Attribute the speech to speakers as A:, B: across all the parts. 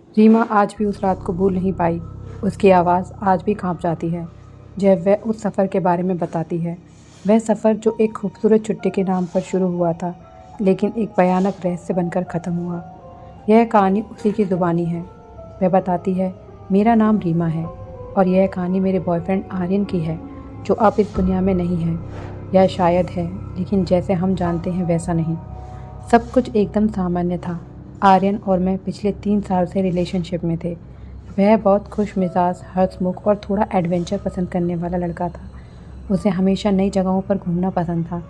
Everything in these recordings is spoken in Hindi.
A: रीमा आज भी उस रात को भूल नहीं पाई। उसकी आवाज़ आज भी काँप जाती है जब वह उस सफ़र के बारे में बताती है। वह सफ़र जो एक खूबसूरत छुट्टी के नाम पर शुरू हुआ था, लेकिन एक भयानक रहस्य बनकर ख़त्म हुआ। यह कहानी उसी की ज़ुबानी है। वह बताती है, मेरा नाम रीमा है और यह कहानी मेरे बॉयफ्रेंड आर्यन की है, जो अब इस दुनिया में नहीं है। यह शायद है, लेकिन जैसे हम जानते हैं वैसा नहीं। सब कुछ एकदम सामान्य था। आर्यन और मैं पिछले 3 साल से रिलेशनशिप में थे। वह बहुत खुश मिजाज, हंसमुख और थोड़ा एडवेंचर पसंद करने वाला लड़का था। उसे हमेशा नई जगहों पर घूमना पसंद था।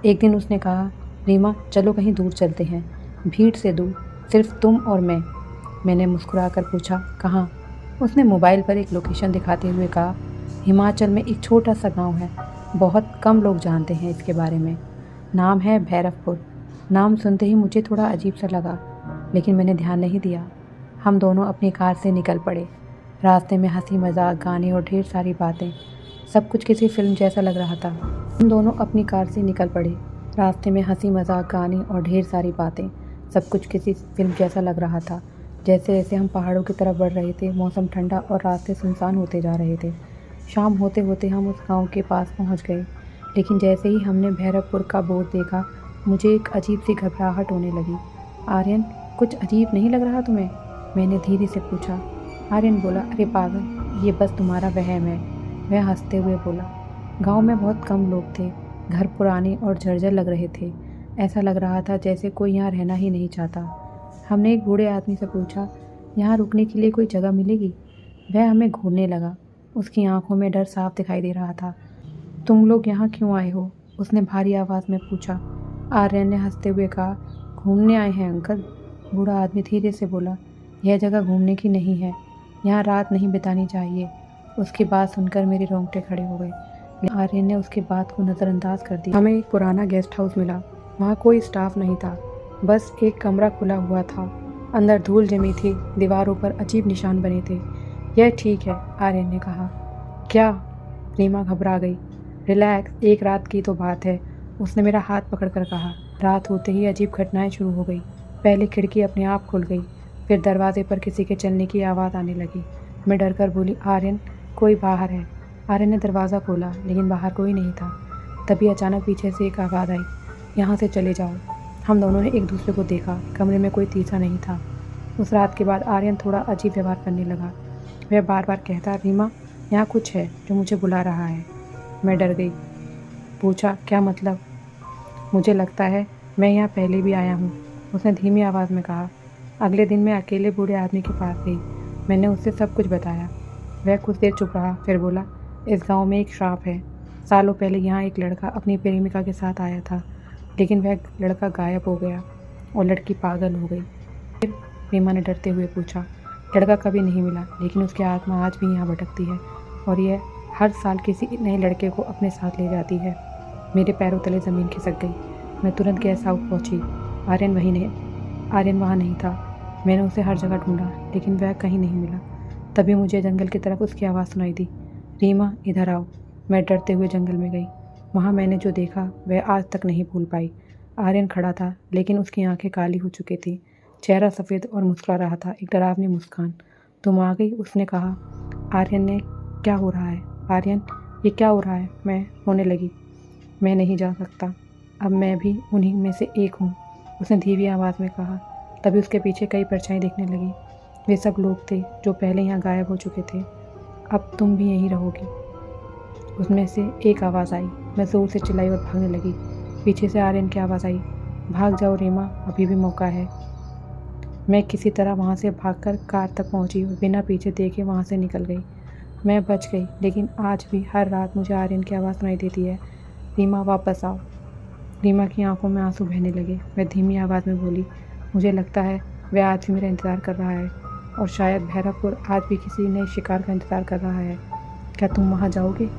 A: एक दिन उसने कहा, रीमा चलो कहीं दूर चलते हैं, भीड़ से दूर, सिर्फ तुम और मैं। मैंने मुस्कुराकर पूछा, कहाँ? उसने मोबाइल पर एक लोकेशन दिखाते हुए कहा, हिमाचल में एक छोटा सा गांव है। बहुत कम लोग जानते हैं इसके बारे में। नाम है भैरवपुर। नाम सुनते ही मुझे थोड़ा अजीब सा लगा, लेकिन मैंने ध्यान नहीं दिया। हम दोनों अपनी कार से निकल पड़े। रास्ते में हंसी मजाक, गाने और ढेर सारी बातें। सब कुछ किसी फिल्म जैसा लग रहा था। हम दोनों अपनी कार से निकल पड़े। रास्ते में हंसी मजाक, गाने और ढेर सारी बातें। सब कुछ किसी फिल्म जैसा लग रहा था। जैसे जैसे हम पहाड़ों की तरफ बढ़ रहे थे, मौसम ठंडा और रास्ते सुनसान होते जा रहे थे। शाम होते होते हम उस गांव के पास पहुंच गए, लेकिन जैसे ही हमने भैरवपुर का बोर्ड देखा, मुझे एक अजीब सी घबराहट होने लगी। आर्यन, कुछ अजीब नहीं लग रहा तुम्हें? मैंने धीरे से पूछा। आर्यन बोला, अरे पागल, ये बस तुम्हारा वहम है। वह हंसते हुए बोला, गांव में बहुत कम लोग थे। घर पुराने और जर्जर लग रहे थे। ऐसा लग रहा था जैसे कोई यहाँ रहना ही नहीं चाहता। हमने एक बूढ़े आदमी से पूछा, यहाँ रुकने के लिए कोई जगह मिलेगी? वह हमें घूरने लगा। उसकी आंखों में डर साफ दिखाई दे रहा था। तुम लोग यहाँ क्यों आए हो? उसने भारी आवाज़ में पूछा। आर्यन ने हंसते हुए कहा, घूमने आए हैं अंकल। बूढ़ा आदमी धीरे से बोला, यह जगह घूमने की नहीं है। यहाँ रात नहीं बितानी चाहिए। उसकी बात सुनकर मेरे रोंगटे खड़े हो गए, लेकिन आर्यन ने उसकी बात को नज़रअंदाज कर दिया। हमें एक पुराना गेस्ट हाउस मिला। वहाँ कोई स्टाफ नहीं था, बस एक कमरा खुला हुआ था। अंदर धूल जमी थी, दीवारों पर अजीब निशान बने थे। यह ठीक है, आर्यन ने कहा। क्या? रीमा घबरा गई। रिलैक्स, एक रात की तो बात है, उसने मेरा हाथ पकड़कर कहा। रात होते ही अजीब घटनाएं शुरू हो गई। पहले खिड़की अपने आप खुल गई, फिर दरवाजे पर किसी के चलने की आवाज़ आने लगी। मैं डर कर बोली, आर्यन, कोई बाहर है। आर्यन ने दरवाज़ा खोला, लेकिन बाहर कोई नहीं था। तभी अचानक पीछे से एक आवाज़ आई, यहाँ से चले जाओ। हम दोनों ने एक दूसरे को देखा। कमरे में कोई तीसरा नहीं था। उस रात के बाद आर्यन थोड़ा अजीब व्यवहार करने लगा। वह बार बार कहता, रीमा, यहाँ कुछ है जो मुझे बुला रहा है। मैं डर गई। पूछा, क्या मतलब? मुझे लगता है मैं यहाँ पहले भी आया हूँ, उसने धीमी आवाज़ में कहा। अगले दिन मैं अकेले बूढ़े आदमी के पास गई। मैंने उससे सब कुछ बताया। वह कुछ देर चुप रहा, फिर बोला, इस गांव में एक श्राप है। सालों पहले यहाँ एक लड़का अपनी प्रेमिका के साथ आया था, लेकिन वह लड़का गायब हो गया और लड़की पागल हो गई। फिर? रीमा ने डरते हुए पूछा। लड़का कभी नहीं मिला, लेकिन उसकी आत्मा आज भी यहाँ भटकती है और यह हर साल किसी नए लड़के को अपने साथ ले जाती है। मेरे पैरों तले ज़मीन खिसक गई। मैं तुरंत गेस्ट हाउस पहुँची। आर्यन वहाँ नहीं था। मैंने उसे हर जगह ढूंढा, लेकिन वह कहीं नहीं मिला। तभी मुझे जंगल की तरफ उसकी आवाज़ सुनाई दी, रीमा, इधर आओ। मैं डरते हुए जंगल में गई। वहाँ मैंने जो देखा वह आज तक नहीं भूल पाई। आर्यन खड़ा था, लेकिन उसकी आंखें काली हो चुकी थी। चेहरा सफ़ेद और मुस्कुरा रहा था, एक डरावनी मुस्कान। तुम आ गई, उसने कहा। आर्यन ने, क्या हो रहा है आर्यन, ये क्या हो रहा है? मैं रोने लगी। मैं नहीं जा सकता, अब मैं भी उन्हीं में से एक हूँ, उसने धीमी आवाज़ में कहा। तभी उसके पीछे कई परछाई दिखने लगी। वे सब लोग थे जो पहले यहाँ गायब हो चुके थे। अब तुम भी यहीं रहोगी, उसमें से एक आवाज़ आई। मैं ज़ोर से चिल्लाई और भागने लगी। पीछे से आर्यन की आवाज़ आई, भाग जाओ रीमा, अभी भी मौका है। मैं किसी तरह वहाँ से भागकर कार तक पहुँची और बिना पीछे देखे वहाँ से निकल गई। मैं बच गई, लेकिन आज भी हर रात मुझे आर्यन की आवाज़ सुनाई देती है, रीमा वापस आओ। रीमा की आंखों में आंसू बहने लगे। वह धीमी आवाज़ में बोली, मुझे लगता है वह आज भी मेरा इंतज़ार कर रहा है और शायद भैरवपुर आज भी किसी नए शिकार का इंतज़ार कर रहा है। क्या तुम वहाँ जाओगे?